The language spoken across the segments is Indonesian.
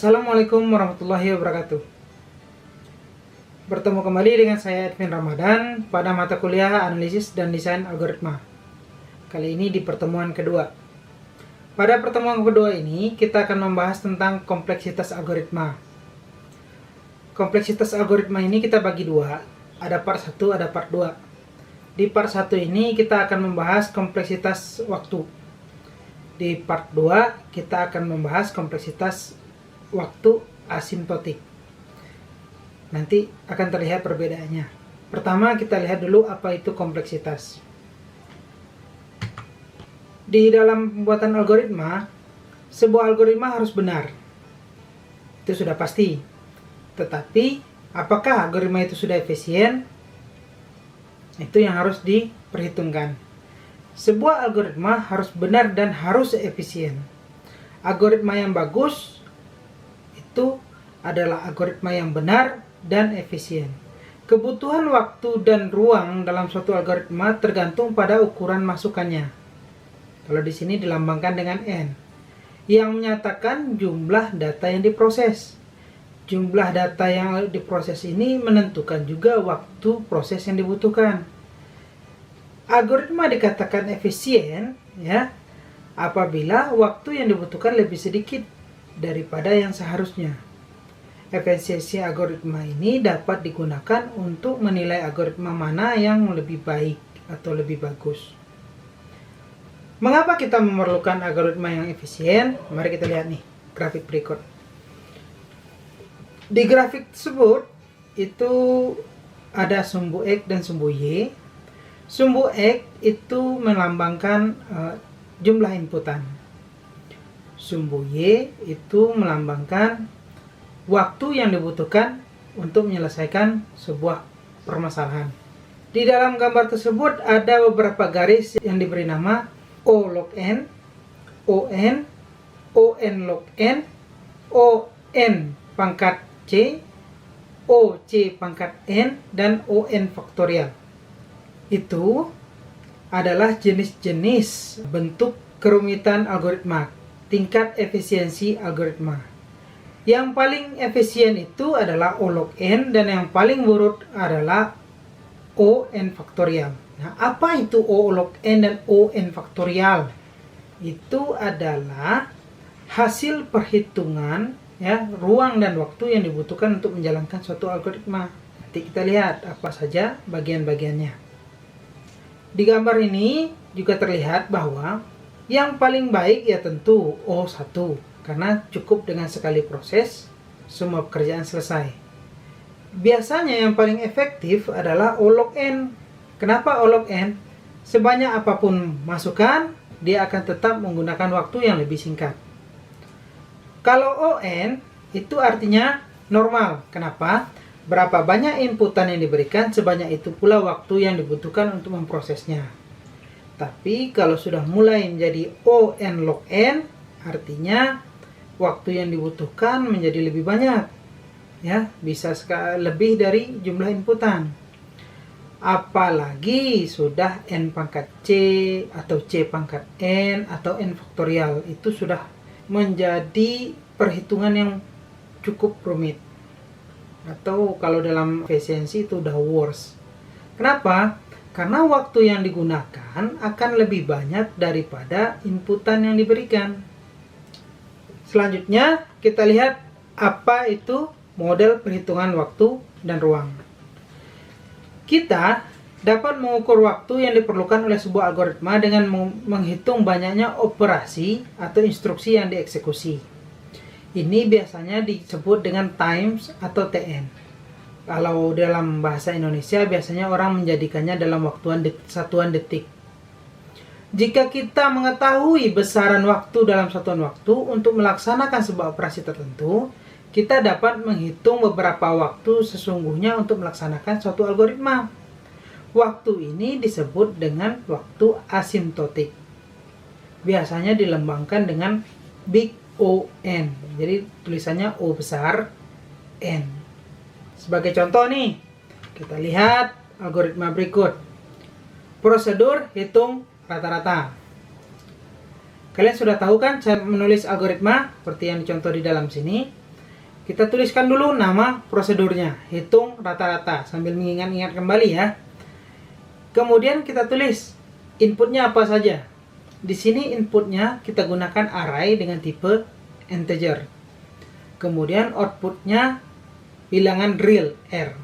Assalamualaikum warahmatullahi wabarakatuh. Bertemu kembali dengan saya Edwin Ramadan pada mata kuliah Analisis dan Desain Algoritma. Kali ini di pertemuan kedua. Pada pertemuan kedua ini kita akan membahas tentang kompleksitas algoritma. Kompleksitas algoritma ini kita bagi dua, ada part 1, ada part 2. Di part 1 ini kita akan membahas kompleksitas waktu. Di part 2 kita akan membahas kompleksitas waktu asimptotik. Nanti akan terlihat perbedaannya. Pertama kita lihat dulu apa itu kompleksitas. Di dalam pembuatan algoritma, sebuah algoritma harus benar. Itu sudah pasti. Tetapi apakah algoritma itu sudah efisien? Itu yang harus diperhitungkan. Sebuah algoritma harus benar dan harus efisien. Algoritma yang bagus itu adalah algoritma yang benar dan efisien. Kebutuhan waktu dan ruang dalam suatu algoritma tergantung pada ukuran masukannya. Kalau di sini dilambangkan dengan N, yang menyatakan jumlah data yang diproses. Jumlah data yang diproses ini menentukan juga waktu proses yang dibutuhkan. Algoritma dikatakan efisien ya apabila waktu yang dibutuhkan lebih sedikit daripada yang seharusnya. Efisiensi algoritma ini dapat digunakan untuk menilai algoritma mana yang lebih baik atau lebih bagus. Mengapa kita memerlukan algoritma yang efisien? Mari kita lihat nih grafik berikut. Di grafik tersebut itu ada sumbu X dan sumbu Y. Sumbu X itu melambangkan jumlah inputan. Sumbu Y itu melambangkan waktu yang dibutuhkan untuk menyelesaikan sebuah permasalahan. Di dalam gambar tersebut ada beberapa garis yang diberi nama O log N, ON, ON log N, ON pangkat C, OC pangkat N, dan ON faktorial. Itu adalah jenis-jenis bentuk kerumitan algoritma, tingkat efisiensi algoritma. Yang paling efisien itu adalah O log N dan yang paling buruk adalah ON faktorial. Nah, apa itu O log N dan ON faktorial? Itu adalah hasil perhitungan ya, ruang dan waktu yang dibutuhkan untuk menjalankan suatu algoritma. Nanti kita lihat apa saja bagian-bagiannya. Di gambar ini juga terlihat bahwa yang paling baik ya tentu O1, karena cukup dengan sekali proses, semua pekerjaan selesai. Biasanya yang paling efektif adalah O log N. Kenapa O log N? Sebanyak apapun masukan, dia akan tetap menggunakan waktu yang lebih singkat. Kalau ON, itu artinya normal. Kenapa? Berapa banyak inputan yang diberikan, sebanyak itu pula waktu yang dibutuhkan untuk memprosesnya. Tapi kalau sudah mulai menjadi ON log N, artinya waktu yang dibutuhkan menjadi lebih banyak. Ya, bisa lebih dari jumlah inputan. Apalagi sudah N pangkat C atau C pangkat N atau N faktorial, itu sudah menjadi perhitungan yang cukup rumit. Atau kalau dalam efisiensi itu udah worse. Kenapa? Karena waktu yang digunakan akan lebih banyak daripada inputan yang diberikan. Selanjutnya kita lihat apa itu model perhitungan waktu dan ruang. Kita dapat mengukur waktu yang diperlukan oleh sebuah algoritma dengan menghitung banyaknya operasi atau instruksi yang dieksekusi. Ini biasanya disebut dengan times atau TN. Kalau dalam bahasa Indonesia biasanya orang menjadikannya dalam satuan detik. Jika kita mengetahui besaran waktu dalam satuan waktu untuk melaksanakan sebuah operasi tertentu, kita dapat menghitung beberapa waktu sesungguhnya untuk melaksanakan suatu algoritma. Waktu ini disebut dengan waktu asimptotik. Biasanya dilambangkan dengan big ON. Jadi tulisannya O besar N. Sebagai contoh nih, kita lihat algoritma berikut. Prosedur hitung rata-rata. Kalian sudah tahu kan cara menulis algoritma seperti yang dicontoh di dalam sini. Kita tuliskan dulu nama prosedurnya, hitung rata-rata sambil mengingat-ingat kembali ya. Kemudian kita tulis inputnya apa saja. Di sini inputnya kita gunakan array dengan tipe integer. Kemudian outputnya bilangan real, R.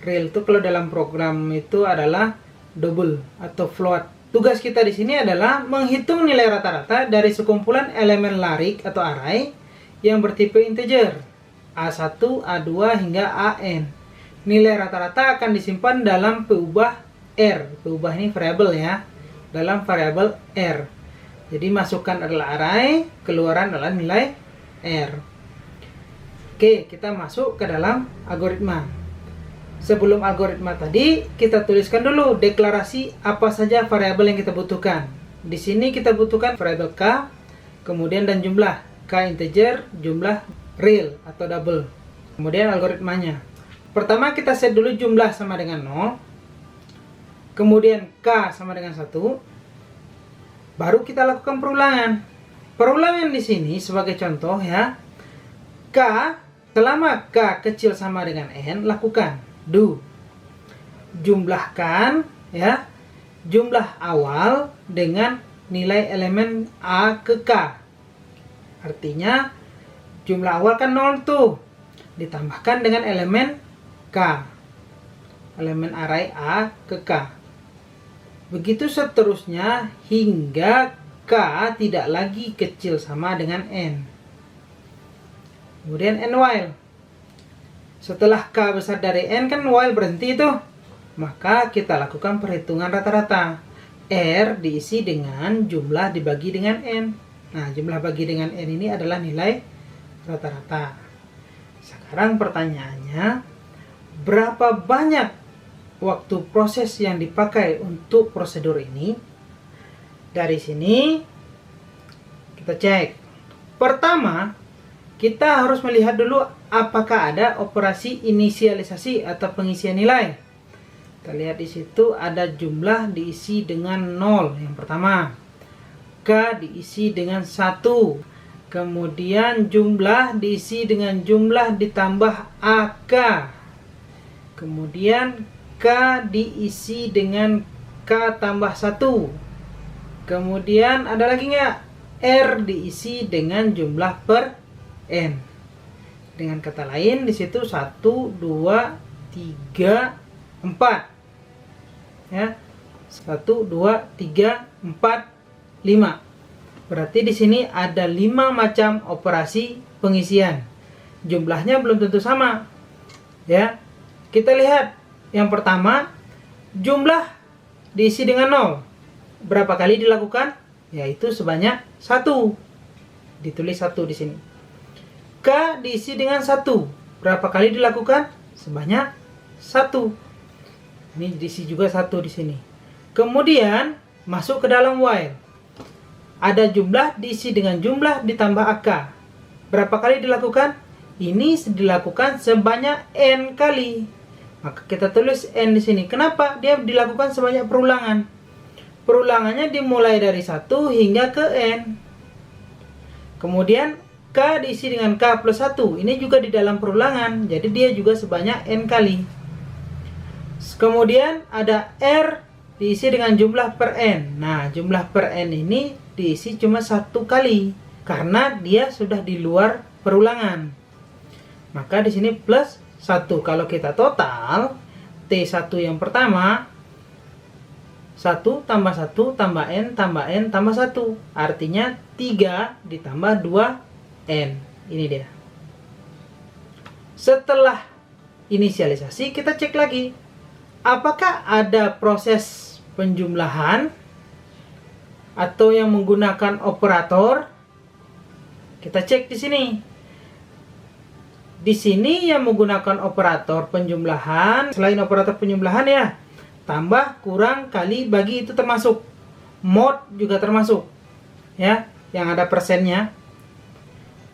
Real itu kalau dalam program itu adalah double atau float. Tugas kita di sini adalah menghitung nilai rata-rata dari sekumpulan elemen larik atau array yang bertipe integer A1, A2 hingga AN. Nilai rata-rata akan disimpan dalam peubah R. Peubah ini variabel ya, dalam variabel R. Jadi masukan adalah array, keluaran adalah nilai R. Oke, kita masuk ke dalam algoritma. Sebelum algoritma tadi, kita tuliskan dulu deklarasi apa saja variabel yang kita butuhkan. Di sini kita butuhkan variabel K, kemudian dan jumlah. K integer, jumlah real atau double. Kemudian algoritmanya. Pertama kita set dulu jumlah sama dengan 0. Kemudian K sama dengan 1. Baru kita lakukan perulangan. Perulangan di sini sebagai contoh ya. K, selama K kecil sama dengan N, lakukan do. Jumlahkan ya, jumlah awal dengan nilai elemen A ke K. Artinya jumlah awal kan 0 tuh, ditambahkan dengan elemen K, elemen array A ke K. Begitu seterusnya hingga K tidak lagi kecil sama dengan N. Kemudian N while. Setelah K besar dari N kan while berhenti tuh. Maka kita lakukan perhitungan rata-rata. R diisi dengan jumlah dibagi dengan N. Nah, jumlah bagi dengan N ini adalah nilai rata-rata. Sekarang pertanyaannya, berapa banyak waktu proses yang dipakai untuk prosedur ini? Dari sini kita cek. Pertama, kita harus melihat dulu apakah ada operasi inisialisasi atau pengisian nilai. Kita lihat di situ ada jumlah diisi dengan 0 yang pertama. K diisi dengan 1. Kemudian jumlah diisi dengan jumlah ditambah AK. Kemudian K diisi dengan K tambah 1. Kemudian ada lagi nggak? R diisi dengan jumlah per N. Dengan kata lain di situ 1, 2, 3, 4. Ya. 1, 2, 3, 4, 5. Berarti di sini ada 5 macam operasi pengisian. Jumlahnya belum tentu sama. Ya. Kita lihat yang pertama, jumlah diisi dengan 0. Berapa kali dilakukan? Yaitu sebanyak 1. Ditulis 1 di sini. K diisi dengan 1. Berapa kali dilakukan? Sebanyak 1. Ini diisi juga 1 di sini. Kemudian masuk ke dalam while. Ada jumlah diisi dengan jumlah ditambah AK. Berapa kali dilakukan? Ini dilakukan sebanyak N kali. Maka kita tulis N di sini. Kenapa? Dia dilakukan sebanyak perulangan. Perulangannya dimulai dari 1 hingga ke N. Kemudian K diisi dengan K plus 1. Ini juga di dalam perulangan. Jadi dia juga sebanyak N kali. Kemudian ada R diisi dengan jumlah per N. Nah, jumlah per N ini diisi cuma 1 kali. Karena dia sudah di luar perulangan. Maka di sini plus 1. Kalau kita total, T1 yang pertama, 1 tambah 1 tambah N tambah N tambah 1. Artinya 3 ditambah 2N. Ini dia. Setelah inisialisasi, kita cek lagi. Apakah ada proses penjumlahan atau yang menggunakan operator? Kita cek di sini. Di sini yang menggunakan operator penjumlahan, selain operator penjumlahan ya, tambah, kurang, kali, bagi itu termasuk. Mod juga termasuk. Ya, yang ada persennya.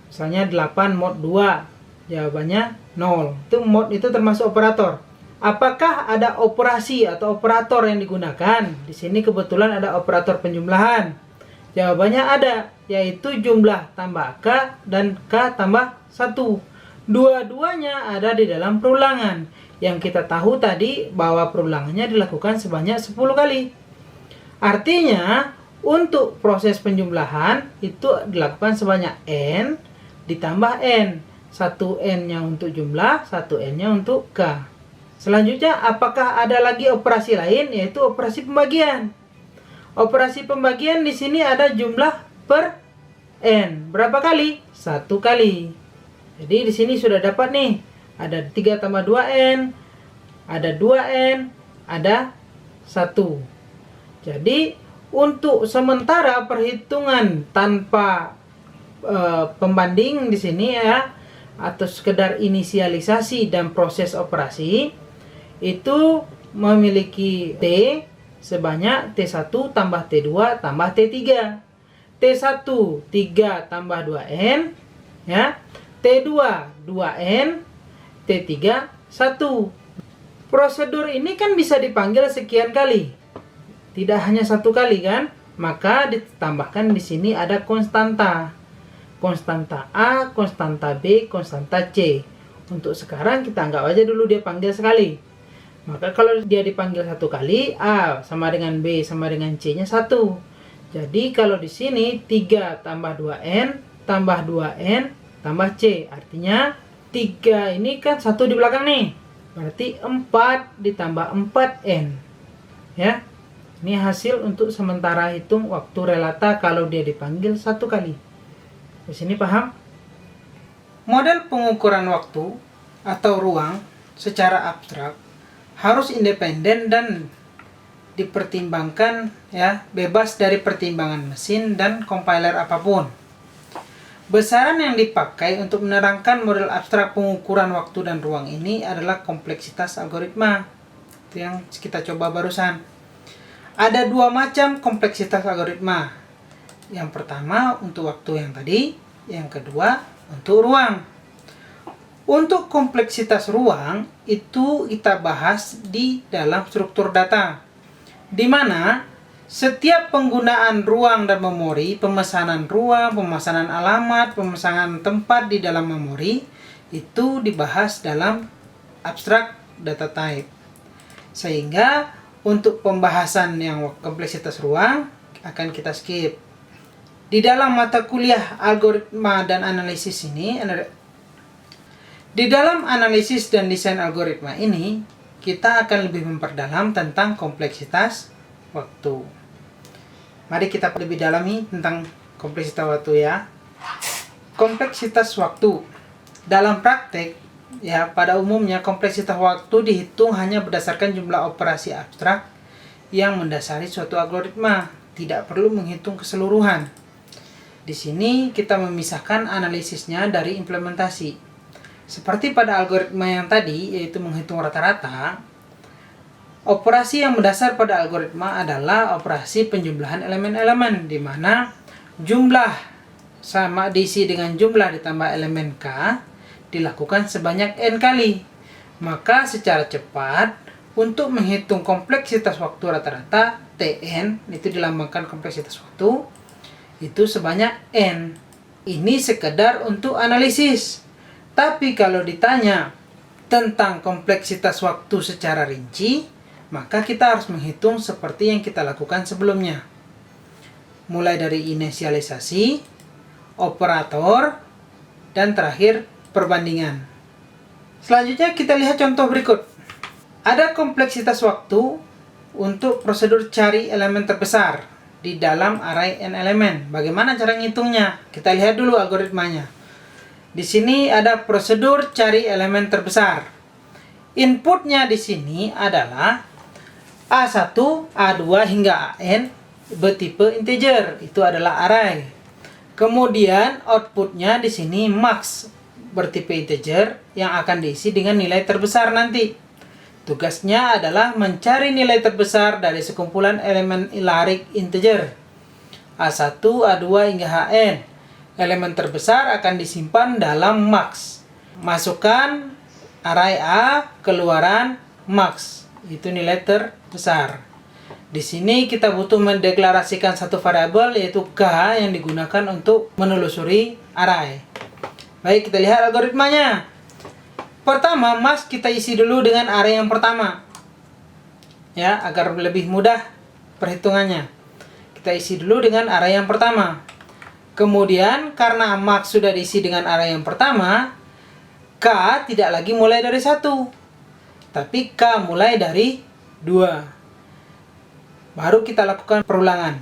Misalnya 8 mod 2, jawabannya 0. Itu mod itu termasuk operator. Apakah ada operasi atau operator yang digunakan? Di sini kebetulan ada operator penjumlahan. Jawabannya ada, yaitu jumlah tambah K dan K tambah 1. Dua-duanya ada di dalam perulangan. Yang kita tahu tadi bahwa perulangannya dilakukan sebanyak 10 kali. Artinya, untuk proses penjumlahan itu dilakukan sebanyak N ditambah N. 1 N-nya untuk jumlah, 1 N-nya untuk K. Selanjutnya, apakah ada lagi operasi lain, yaitu operasi pembagian. Operasi pembagian di sini ada jumlah per N. Berapa kali? 1 kali. Jadi di sini sudah dapat nih, ada 3 tambah 2N, ada 2N, ada 1. Jadi untuk sementara perhitungan tanpa pembanding di sini ya, atau sekedar inisialisasi dan proses operasi, itu memiliki T sebanyak T1 tambah T2 tambah T3. T1 3 tambah 2N ya, T2 2N, T3 1. Prosedur ini kan bisa dipanggil sekian kali, tidak hanya 1 kali kan? Maka ditambahkan di sini ada konstanta. Konstanta A, konstanta B, konstanta C. Untuk sekarang kita anggap aja dulu dia panggil sekali. Maka kalau dia dipanggil 1 kali, A sama dengan B sama dengan C-nya 1. Jadi kalau di sini 3 tambah 2N tambah 2N tambah C. Artinya 3 ini kan 1 di belakang nih. Berarti 4 ditambah 4N. Ya. Ini hasil untuk sementara hitung waktu relata kalau dia dipanggil 1 kali. Di sini paham? Model pengukuran waktu atau ruang secara abstrak harus independen dan dipertimbangkan ya, bebas dari pertimbangan mesin dan compiler apapun. Besaran yang dipakai untuk menerangkan model abstrak pengukuran waktu dan ruang ini adalah kompleksitas algoritma. Itu yang kita coba barusan. Ada 2 macam kompleksitas algoritma. Yang pertama untuk waktu yang tadi, yang kedua untuk ruang. Untuk kompleksitas ruang itu kita bahas di dalam struktur data, di mana setiap penggunaan ruang dan memori, pemesanan ruang, pemesanan alamat, pemesanan tempat di dalam memori itu dibahas dalam abstrak data type. Sehingga untuk pembahasan yang kompleksitas ruang akan kita skip. Di dalam mata kuliah algoritma dan analisis ini, di dalam analisis dan desain algoritma ini, kita akan lebih memperdalam tentang kompleksitas waktu. Mari kita lebih dalami tentang kompleksitas waktu ya. Kompleksitas waktu. Dalam praktek, ya pada umumnya kompleksitas waktu dihitung hanya berdasarkan jumlah operasi abstrak yang mendasari suatu algoritma. Tidak perlu menghitung keseluruhan. Di sini kita memisahkan analisisnya dari implementasi. Seperti pada algoritma yang tadi, yaitu menghitung rata-rata, operasi yang mendasar pada algoritma adalah operasi penjumlahan elemen-elemen, di mana jumlah sama diisi dengan jumlah ditambah elemen K dilakukan sebanyak N kali. Maka secara cepat, untuk menghitung kompleksitas waktu rata-rata, Tn, itu dilambangkan kompleksitas waktu, itu sebanyak N. Ini sekedar untuk analisis. Tapi kalau ditanya tentang kompleksitas waktu secara rinci, maka kita harus menghitung seperti yang kita lakukan sebelumnya. Mulai dari inisialisasi, operator, dan terakhir perbandingan. Selanjutnya kita lihat contoh berikut. Ada kompleksitas waktu untuk prosedur cari elemen terbesar di dalam array n elemen. Bagaimana cara ngitungnya? Kita lihat dulu algoritmanya. Di sini ada prosedur cari elemen terbesar. Inputnya di sini adalah A1, A2 hingga AN bertipe integer. Itu adalah array. Kemudian outputnya di sini max bertipe integer yang akan diisi dengan nilai terbesar nanti. Tugasnya adalah mencari nilai terbesar dari sekumpulan elemen ilarik integer A1, A2 hingga Hn. Elemen terbesar akan disimpan dalam max. Masukkan array A, keluaran max. Itu nilai terbesar. Di sini kita butuh mendeklarasikan satu variabel yaitu K yang digunakan untuk menelusuri array. Baik, kita lihat algoritmanya. Pertama, max kita isi dulu dengan array yang pertama. Ya, agar lebih mudah perhitungannya. Kita isi dulu dengan array yang pertama. Kemudian, karena max sudah diisi dengan array yang pertama, K tidak lagi mulai dari 1. Tapi K mulai dari 2. Baru kita lakukan perulangan.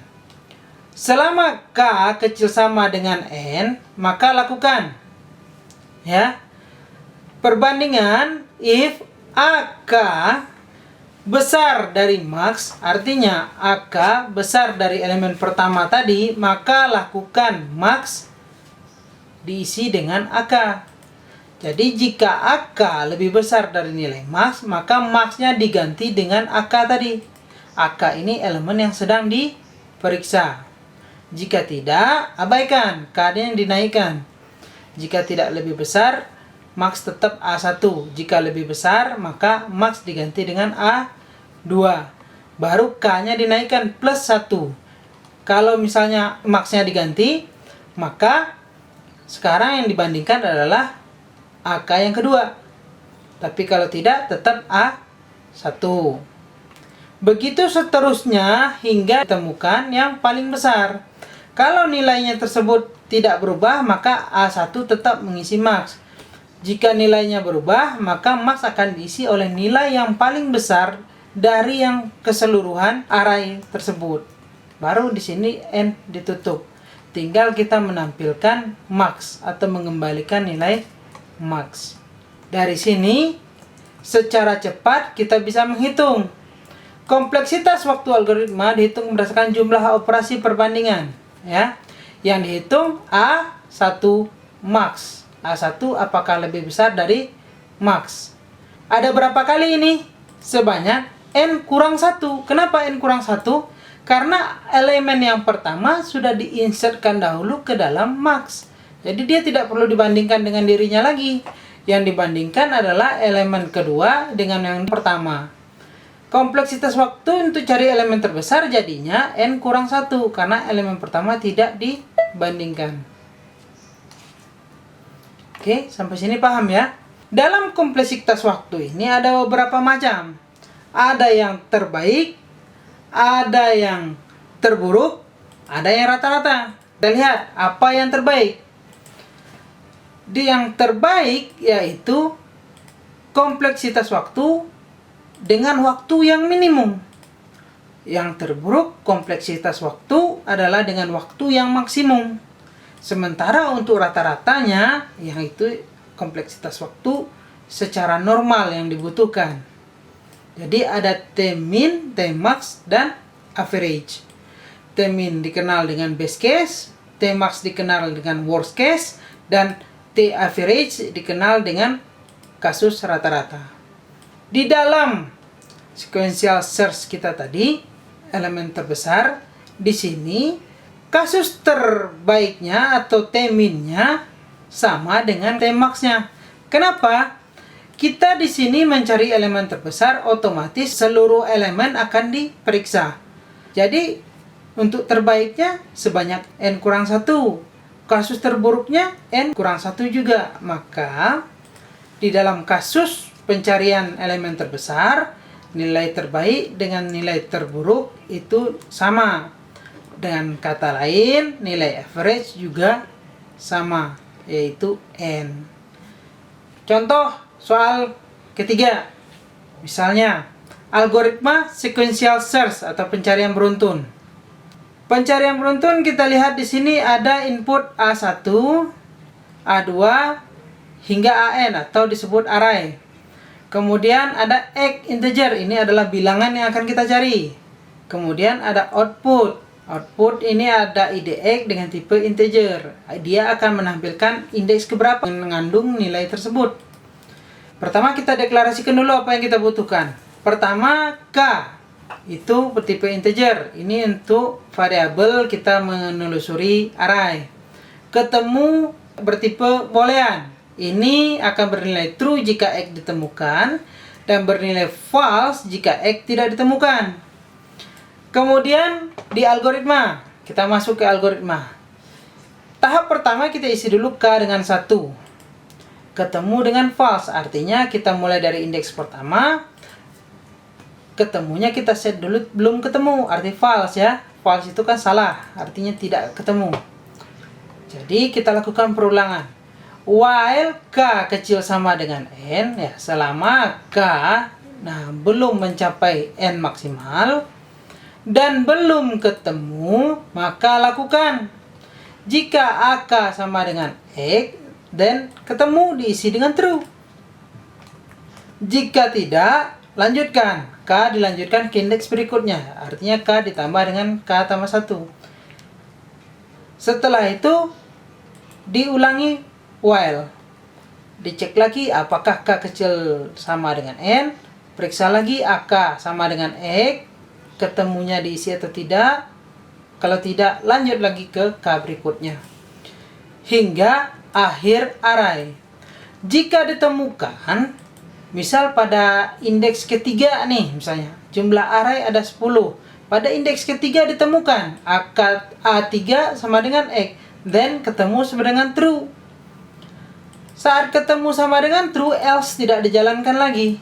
Selama K kecil sama dengan N, maka lakukan. Ya. Perbandingan if AK besar dari max, artinya AK besar dari elemen pertama tadi, maka lakukan max diisi dengan AK. Jadi jika AK lebih besar dari nilai max, maka maxnya diganti dengan AK tadi. AK ini elemen yang sedang diperiksa. Jika tidak, abaikan, K-nya yang dinaikkan. Jika tidak lebih besar, max tetap A1. Jika lebih besar, maka max diganti dengan A2. Baru K-nya dinaikkan plus 1. Kalau misalnya max-nya diganti, maka sekarang yang dibandingkan adalah AK yang kedua. Tapi kalau tidak, tetap A1. Begitu seterusnya hingga ditemukan yang paling besar. Kalau nilainya tersebut tidak berubah, maka A1 tetap mengisi max. Jika nilainya berubah, maka max akan diisi oleh nilai yang paling besar dari yang keseluruhan array tersebut. Baru di sini N ditutup. Tinggal kita menampilkan max atau mengembalikan nilai max. Dari sini, secara cepat kita bisa menghitung. Kompleksitas waktu algoritma dihitung berdasarkan jumlah operasi perbandingan. Ya, yang dihitung A1 max. A1 apakah lebih besar dari max. Ada berapa kali ini? Sebanyak N kurang 1. Kenapa N kurang 1? Karena elemen yang pertama sudah diinsertkan dahulu ke dalam max. Jadi dia tidak perlu dibandingkan dengan dirinya lagi. Yang dibandingkan adalah elemen kedua dengan yang pertama. Kompleksitas waktu untuk cari elemen terbesar jadinya N kurang 1. Karena elemen pertama tidak dibandingkan. Oke, sampai sini paham ya? Dalam kompleksitas waktu ini ada beberapa macam. Ada yang terbaik, ada yang terburuk, ada yang rata-rata. Kita lihat apa yang terbaik. Di yang terbaik yaitu kompleksitas waktu dengan waktu yang minimum. Yang terburuk kompleksitas waktu adalah dengan waktu yang maksimum. Sementara untuk rata-ratanya, yaitu kompleksitas waktu secara normal yang dibutuhkan. Jadi ada T-min, T-max, dan average. T-min dikenal dengan best case, T-max dikenal dengan worst case, dan T-average dikenal dengan kasus rata-rata. Di dalam sequential search kita tadi, elemen terbesar, di sini kasus terbaiknya atau T-min-nya sama dengan T-max-nya. Kenapa? Kita di sini mencari elemen terbesar, otomatis seluruh elemen akan diperiksa. Jadi, untuk terbaiknya sebanyak N kurang 1. Kasus terburuknya N kurang 1 juga. Maka, di dalam kasus pencarian elemen terbesar, nilai terbaik dengan nilai terburuk itu sama. Dengan kata lain, nilai average juga sama, yaitu N. Contoh soal ketiga. Misalnya, algoritma sequential search atau pencarian beruntun. Pencarian beruntun kita lihat di sini ada input A1, A2 hingga AN atau disebut array. Kemudian ada X integer, ini adalah bilangan yang akan kita cari. Kemudian ada output. Output ini ada IDX dengan tipe integer. Dia akan menampilkan indeks keberapa yang mengandung nilai tersebut. Pertama kita deklarasikan dulu apa yang kita butuhkan. Pertama K itu bertipe integer. Ini untuk variabel kita menelusuri array. Ketemu bertipe boolean. Ini akan bernilai true jika X ditemukan dan bernilai false jika X tidak ditemukan. Kemudian di algoritma, kita masuk ke algoritma. Tahap pertama kita isi dulu K dengan 1. ketemu dengan false. Artinya kita mulai dari indeks pertama, ketemunya kita set dulu belum ketemu, arti false ya. False itu kan salah, artinya tidak ketemu. Jadi kita lakukan perulangan. While K kecil sama dengan N, ya, selama K belum mencapai N maksimal dan belum ketemu, maka lakukan. Jika AK sama dengan X, dan ketemu diisi dengan true. Jika tidak, lanjutkan. K dilanjutkan ke indeks berikutnya. Artinya K ditambah dengan K tambah 1. Setelah itu, diulangi while. Dicek lagi apakah K kecil sama dengan N. Periksa lagi AK sama dengan X. Ketemunya diisi atau tidak. Kalau tidak, lanjut lagi ke K berikutnya. Hingga akhir array. Jika ditemukan, misal pada indeks ketiga nih, misalnya jumlah array ada 10. Pada indeks ketiga ditemukan A3 sama dengan X, then ketemu sama dengan true. Saat ketemu sama dengan true, else tidak dijalankan lagi.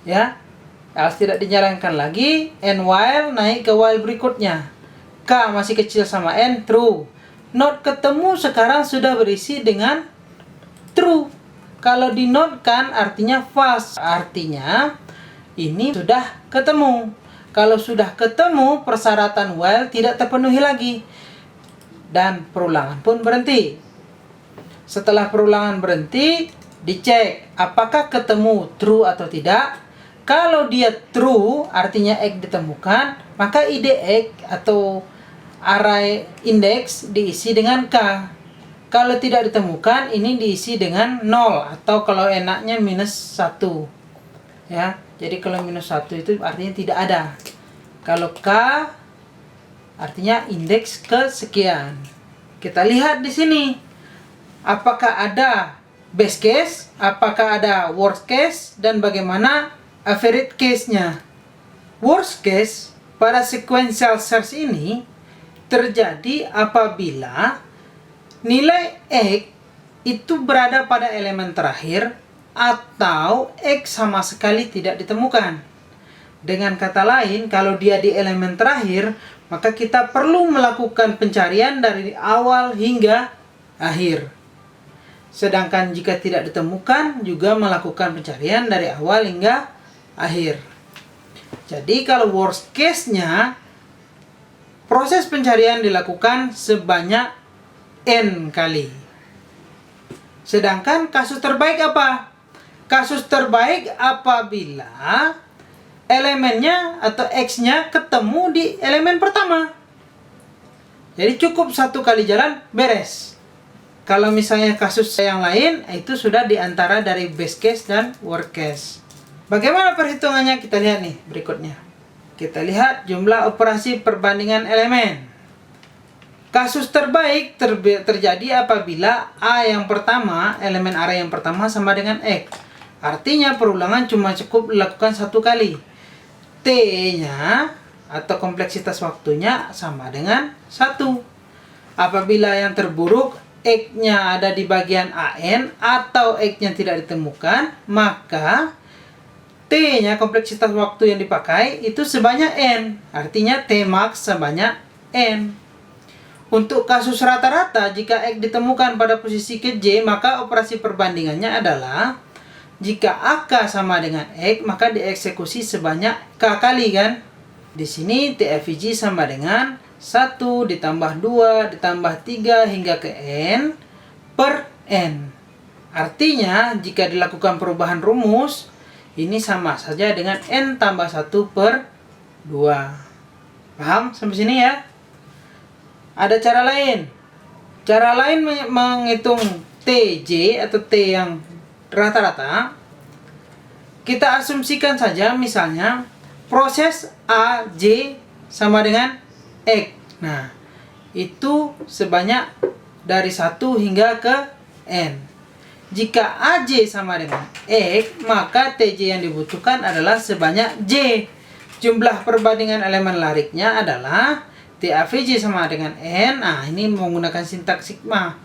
Ya, else tidak dijalankan lagi, and while naik ke while berikutnya. K masih kecil sama N, true. Not ketemu sekarang sudah berisi dengan true. Kalau di not kan artinya false. Artinya ini sudah ketemu. Kalau sudah ketemu, persyaratan while tidak terpenuhi lagi. Dan perulangan pun berhenti. Setelah perulangan berhenti, dicek apakah ketemu true atau tidak. Kalau dia true, artinya X ditemukan, maka id X atau array index diisi dengan K. Kalau tidak ditemukan, ini diisi dengan 0 atau kalau enaknya minus 1. Ya, jadi kalau minus 1 itu artinya tidak ada. Kalau K artinya indeks kesekian. Kita lihat di sini. Apakah ada best case, apakah ada worst case, dan bagaimana average case-nya. Worst case pada sequential search ini terjadi apabila nilai X itu berada pada elemen terakhir atau X sama sekali tidak ditemukan. Dengan kata lain, kalau dia di elemen terakhir, maka kita perlu melakukan pencarian dari awal hingga akhir. Sedangkan jika tidak ditemukan, juga melakukan pencarian dari awal hingga akhir. Jadi kalau worst case-nya, proses pencarian dilakukan sebanyak N kali. Sedangkan kasus terbaik apa? Kasus terbaik apabila elemennya atau X-nya ketemu di elemen pertama. Jadi cukup satu kali jalan, beres. Kalau misalnya kasus yang lain, itu sudah diantara dari best case dan worst case. Bagaimana perhitungannya? Kita lihat nih berikutnya. Kita lihat jumlah operasi perbandingan elemen. Kasus terbaik terjadi apabila A yang pertama, elemen array yang pertama sama dengan X. Artinya perulangan cuma cukup dilakukan satu kali. T-nya atau kompleksitas waktunya sama dengan 1. Apabila yang terburuk X-nya ada di bagian AN atau X-nya tidak ditemukan, maka T-nya kompleksitas waktu yang dipakai itu sebanyak N. Artinya T max sebanyak N. Untuk kasus rata-rata, jika X ditemukan pada posisi ke J, maka operasi perbandingannya adalah jika AK sama dengan X, maka dieksekusi sebanyak K kali kan. Di sini TFG sama dengan 1 ditambah 2 ditambah 3 hingga ke N per N. Artinya, jika dilakukan perubahan rumus, ini sama saja dengan N tambah 1 per 2. Paham sampai sini ya? Ada cara lain. Cara lain menghitung TJ atau T yang rata-rata. Kita asumsikan saja misalnya proses AJ sama dengan X. Nah, itu sebanyak dari 1 hingga ke N. Jika AJ sama dengan X, maka TJ yang dibutuhkan adalah sebanyak J. Jumlah perbandingan elemen lariknya adalah TAVJ sama dengan N. Nah, ini menggunakan sintaks sigma.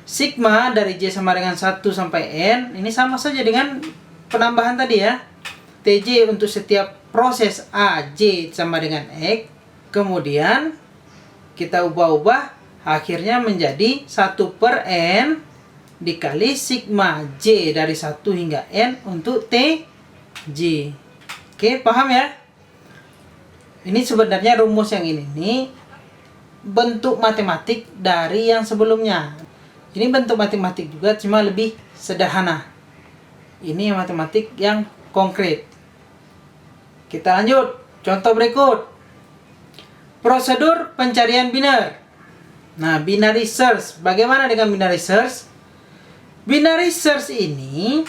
Sigma dari J sama dengan 1 sampai N, ini sama saja dengan penambahan tadi ya. TJ untuk setiap proses A, J sama dengan X. Kemudian kita ubah-ubah, akhirnya menjadi 1 per N dikali sigma J dari 1 hingga N untuk TJ. Oke, paham ya? Ini sebenarnya rumus yang ini nih bentuk matematik dari yang sebelumnya. Ini bentuk matematik juga, cuma lebih sederhana. Ini matematik yang konkret. Kita lanjut. Contoh berikut. Prosedur pencarian biner. Nah, binary search. Bagaimana dengan binary search? Binary search ini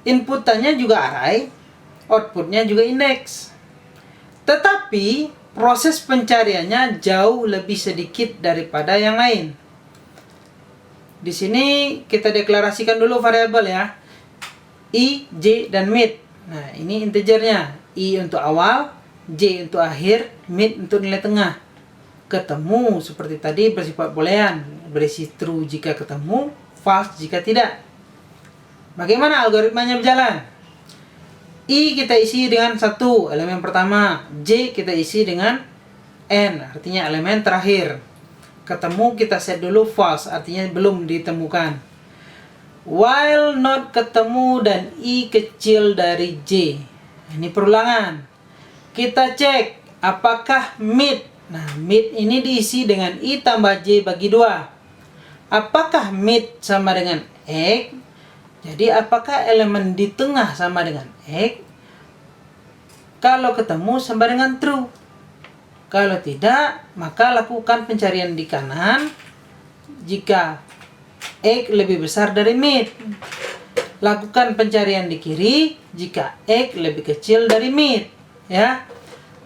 inputannya juga array, outputnya juga indeks. Tetapi proses pencariannya jauh lebih sedikit daripada yang lain. Di sini kita deklarasikan dulu variabel ya. I, J, dan mid. Nah, ini integernya. I untuk awal, J untuk akhir, mid untuk nilai tengah. Ketemu seperti tadi bersifat boolean, berisi true jika ketemu, false jika tidak. Bagaimana algoritmanya berjalan? I kita isi dengan 1, elemen pertama. J kita isi dengan N, artinya elemen terakhir. Ketemu kita set dulu false, artinya belum ditemukan. While not ketemu dan I kecil dari J. Ini perulangan. Kita cek apakah mid. Nah, mid ini diisi dengan I tambah J bagi 2. Apakah mid sama dengan X? Jadi apakah elemen di tengah sama dengan X? Kalau ketemu sama dengan true. Kalau tidak, maka lakukan pencarian di kanan jika X lebih besar dari mid. Lakukan pencarian di kiri jika X lebih kecil dari mid. Ya.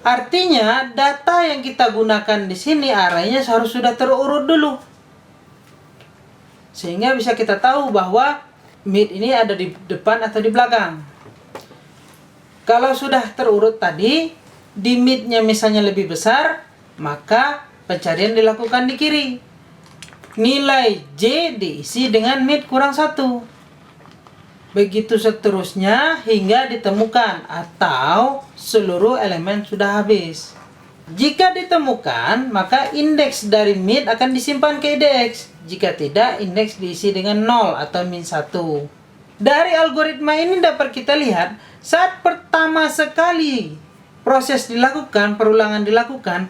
Artinya data yang kita gunakan di sini arraynya harus sudah terurut dulu. Sehingga bisa kita tahu bahwa mid ini ada di depan atau di belakang. Kalau sudah terurut tadi, di mid-nya misalnya lebih besar, maka pencarian dilakukan di kiri. Nilai J diisi dengan mid kurang 1. Begitu seterusnya hingga ditemukan atau seluruh elemen sudah habis. Jika ditemukan, maka indeks dari mid akan disimpan ke IDX. Jika tidak, indeks diisi dengan 0 atau min 1. Dari algoritma ini dapat kita lihat, saat pertama sekali proses dilakukan, perulangan dilakukan,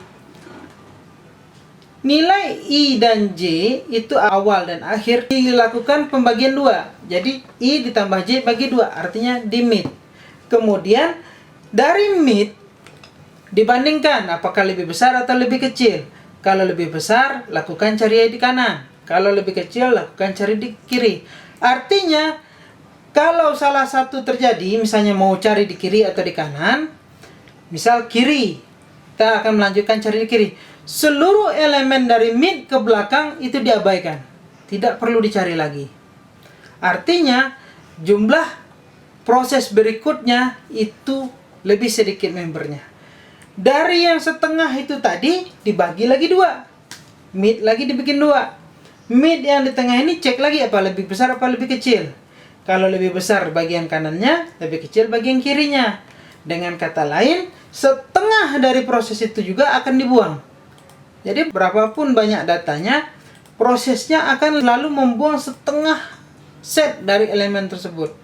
nilai I dan J itu awal dan akhir dilakukan pembagian 2. Jadi I ditambah J bagi 2, artinya di mid. Kemudian dari mid dibandingkan apakah lebih besar atau lebih kecil. Kalau lebih besar, lakukan cari di kanan. Kalau lebih kecil, lakukan cari di kiri. Artinya kalau salah satu terjadi, misalnya mau cari di kiri atau di kanan, misal kiri, kita akan melanjutkan cari di kiri. Seluruh elemen dari mid ke belakang itu diabaikan. Tidak perlu dicari lagi. Artinya, jumlah proses berikutnya itu lebih sedikit membernya. Dari yang setengah itu tadi, dibagi lagi 2. Mid lagi dibikin 2. Mid yang di tengah ini cek lagi apa lebih besar apa lebih kecil. Kalau lebih besar bagian kanannya, lebih kecil bagian kirinya. Dengan kata lain, setengah dari proses itu juga akan dibuang. Jadi berapapun banyak datanya, prosesnya akan lalu membuang setengah set dari elemen tersebut.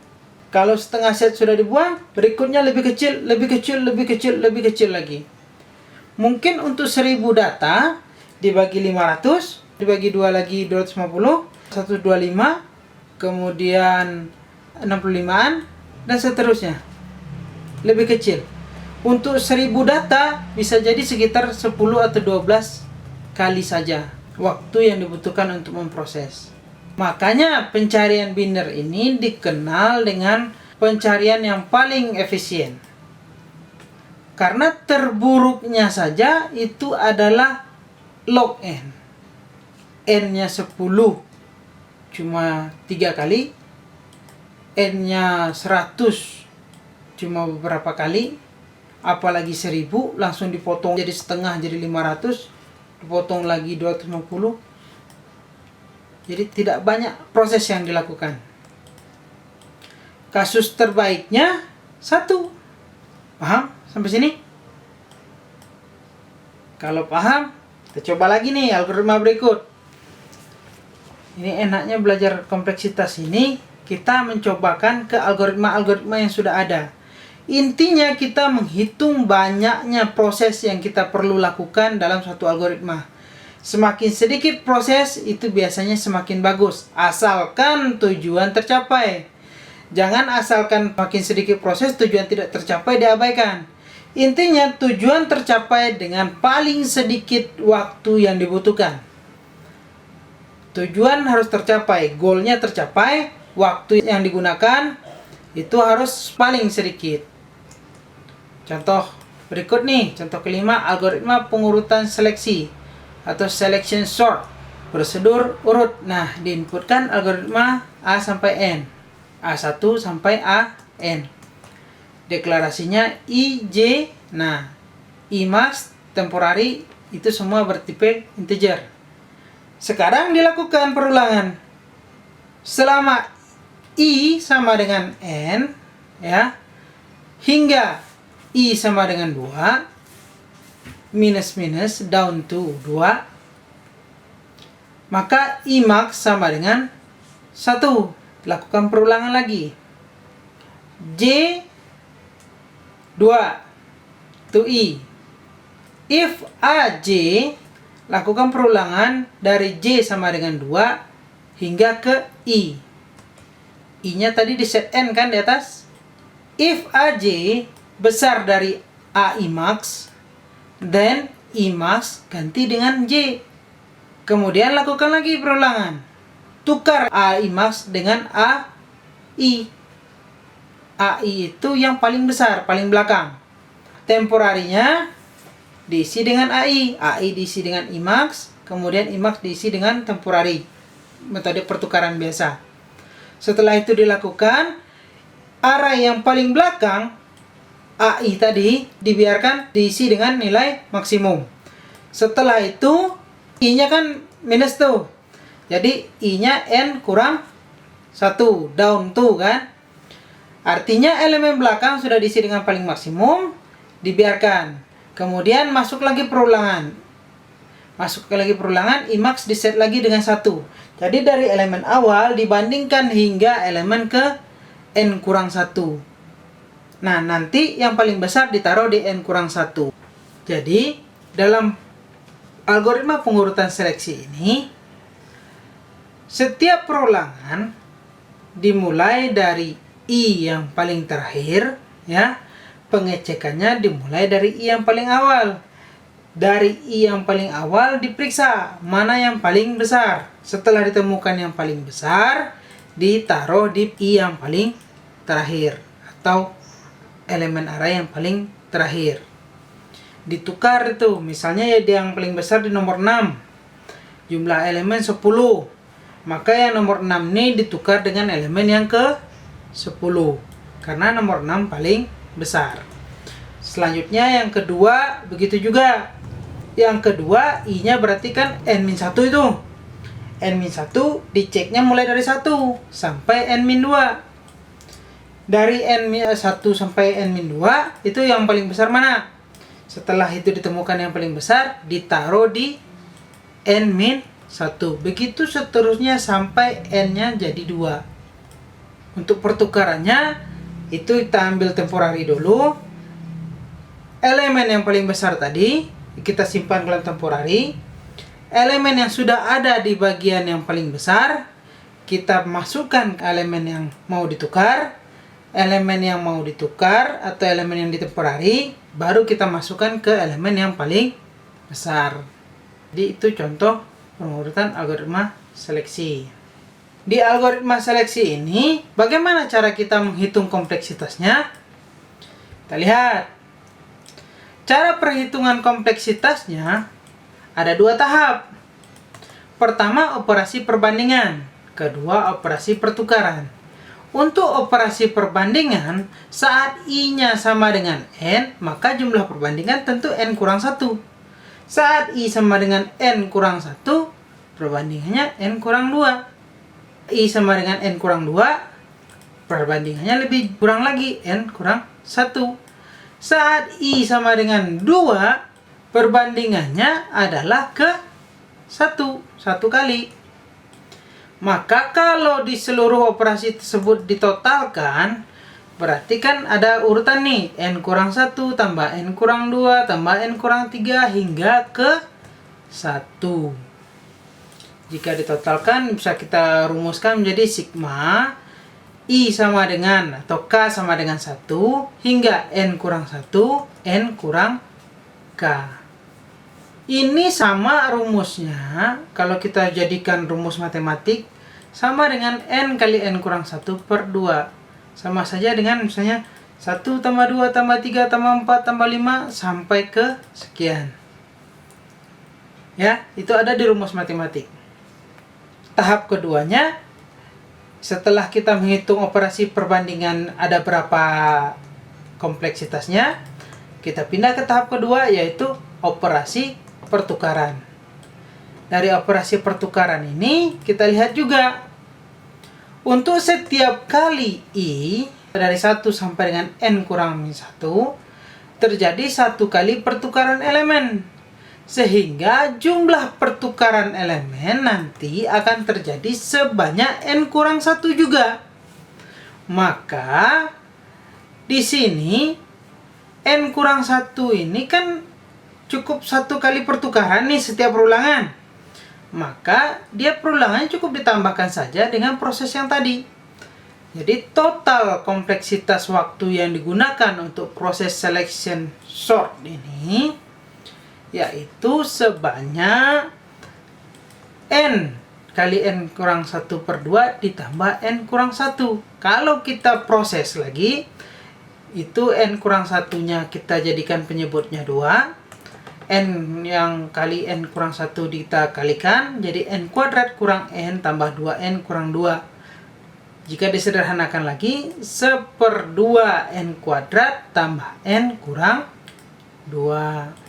Kalau setengah set sudah dibuang, berikutnya lebih kecil, lebih kecil, lebih kecil, lebih kecil lagi. Mungkin untuk 1000 data dibagi 500, dibagi 2 lagi 250, 125, kemudian 65-an, dan seterusnya. Lebih kecil. Untuk 1000 data bisa jadi sekitar 10 atau 12 kali saja waktu yang dibutuhkan untuk memproses. Makanya pencarian biner ini dikenal dengan pencarian yang paling efisien. Karena terburuknya saja itu adalah log n. N-nya 10 cuma 3 kali, N-nya 100 cuma beberapa kali, apalagi 1000 langsung dipotong jadi setengah jadi 500, dipotong lagi 250. Jadi tidak banyak proses yang dilakukan. Kasus terbaiknya 1. Paham sampai sini? Kalau paham, kita coba lagi nih algoritma berikut. Ini enaknya belajar kompleksitas ini, kita mencobakan ke algoritma-algoritma yang sudah ada. Intinya kita menghitung banyaknya proses yang kita perlu lakukan dalam satu algoritma. Semakin sedikit proses itu biasanya semakin bagus, asalkan tujuan tercapai. Jangan asalkan makin sedikit proses tujuan tidak tercapai diabaikan. Intinya tujuan tercapai dengan paling sedikit waktu yang dibutuhkan. Tujuan harus tercapai, goalnya tercapai, waktu yang digunakan itu harus paling sedikit. Contoh berikut nih, contoh kelima, algoritma pengurutan seleksi atau selection sort, prosedur urut. Nah, diinputkan algoritma A sampai N, A1 sampai AN. Deklarasinya IJ. Nah, IMAX temporary itu semua bertipe integer. Sekarang dilakukan perulangan. Selama I sama dengan N, ya, hingga I sama dengan 2, minus down to 2, maka IMAX sama dengan 1. Lakukan perulangan lagi. J 2 to I. If AJ, lakukan perulangan dari J sama dengan 2 hingga ke I. I-nya tadi di set N kan di atas. If AJ besar dari AI max, then I max ganti dengan J. Kemudian lakukan lagi perulangan. Tukar AI max dengan AI. AI itu yang paling besar, paling belakang. Temporarinya diisi dengan AI. AI diisi dengan IMAX, kemudian IMAX diisi dengan temporary. Metode pertukaran biasa. Setelah itu dilakukan, array yang paling belakang, AI tadi, dibiarkan diisi dengan nilai maksimum. Setelah itu, I-nya kan minus tuh. Jadi, I-nya N kurang 1, down 2 kan. Artinya elemen belakang sudah diisi dengan paling maksimum, dibiarkan. Kemudian masuk lagi perulangan. Masuk lagi perulangan, IMAX diset lagi dengan 1. Jadi dari elemen awal dibandingkan hingga elemen ke N kurang 1. Nah, nanti yang paling besar ditaruh di N kurang 1. Jadi, dalam algoritma pengurutan seleksi ini, setiap perulangan dimulai dari I yang paling terakhir, ya. Pengecekannya dimulai dari I yang paling awal. Dari I yang paling awal diperiksa mana yang paling besar. Setelah ditemukan yang paling besar, ditaruh di I yang paling terakhir atau elemen array yang paling terakhir. Ditukar itu, misalnya ya yang paling besar di nomor 6. Jumlah elemen 10. Maka yang nomor 6 ini ditukar dengan elemen yang ke 10 karena nomor 6 paling besar. Selanjutnya yang kedua begitu juga. Yang kedua I-nya berarti kan N-1 itu. N-1 diceknya mulai dari 1 sampai N-2. Dari N-1 sampai N-2 itu yang paling besar mana? Setelah itu ditemukan yang paling besar, ditaruh di N-1. Begitu seterusnya sampai N-nya jadi 2. Untuk pertukarannya, itu kita ambil temporary dulu. Elemen yang paling besar tadi, kita simpan dalam temporary. Elemen yang sudah ada di bagian yang paling besar, kita masukkan ke elemen yang mau ditukar. Elemen yang mau ditukar atau elemen yang di temporary, baru kita masukkan ke elemen yang paling besar. Jadi itu contoh pengurutan algoritma seleksi. Di algoritma seleksi ini, bagaimana cara kita menghitung kompleksitasnya? Kita lihat. Cara perhitungan kompleksitasnya ada 2 tahap. Pertama, operasi perbandingan. Kedua, operasi pertukaran. Untuk operasi perbandingan, saat I-nya sama dengan N, maka jumlah perbandingan tentu N kurang 1. Saat I sama dengan N kurang 1, perbandingannya N kurang 2. I sama dengan N kurang 2, perbandingannya lebih kurang lagi, N kurang 1. Saat I sama dengan 2, perbandingannya adalah ke 1 kali. Maka kalau di seluruh operasi tersebut ditotalkan, berarti kan ada urutan nih, N kurang 1 tambah N kurang 2 tambah N kurang 3 hingga ke 1. Jika ditotalkan bisa kita rumuskan menjadi sigma I sama dengan atau K sama dengan 1 hingga N kurang 1 N kurang K. Ini sama rumusnya kalau kita jadikan rumus matematik sama dengan N kali N kurang 1 per 2. Sama saja dengan misalnya 1 tambah 2 tambah 3 tambah 4 tambah 5 sampai ke sekian. Ya, itu ada di rumus matematik. Tahap keduanya, setelah kita menghitung operasi perbandingan ada berapa kompleksitasnya, kita pindah ke tahap kedua yaitu operasi pertukaran. Dari operasi pertukaran ini kita lihat juga untuk setiap kali I dari 1 sampai dengan N kurang 1 terjadi 1 kali pertukaran elemen, sehingga jumlah pertukaran elemen nanti akan terjadi sebanyak N kurang 1 juga. Maka di sini N kurang 1 ini kan cukup 1 kali pertukaran nih setiap perulangan. Maka dia perulangannya cukup ditambahkan saja dengan proses yang tadi. Jadi total kompleksitas waktu yang digunakan untuk proses selection sort ini yaitu sebanyak N kali N kurang 1 per 2 ditambah N kurang 1. Kalau kita proses lagi, itu N kurang 1-nya kita jadikan penyebutnya 2. N yang kali N kurang 1 kita kalikan, jadi N kuadrat kurang N tambah 2N kurang 2. Jika disederhanakan lagi, 1/2 N kuadrat tambah N kurang 2.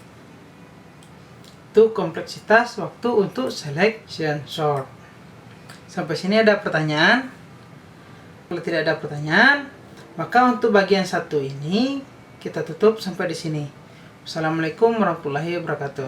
Itu kompleksitas waktu untuk selection sort. Sampai sini ada pertanyaan? Kalau tidak ada pertanyaan, maka untuk bagian 1 ini kita tutup sampai di sini. Assalamualaikum warahmatullahi wabarakatuh.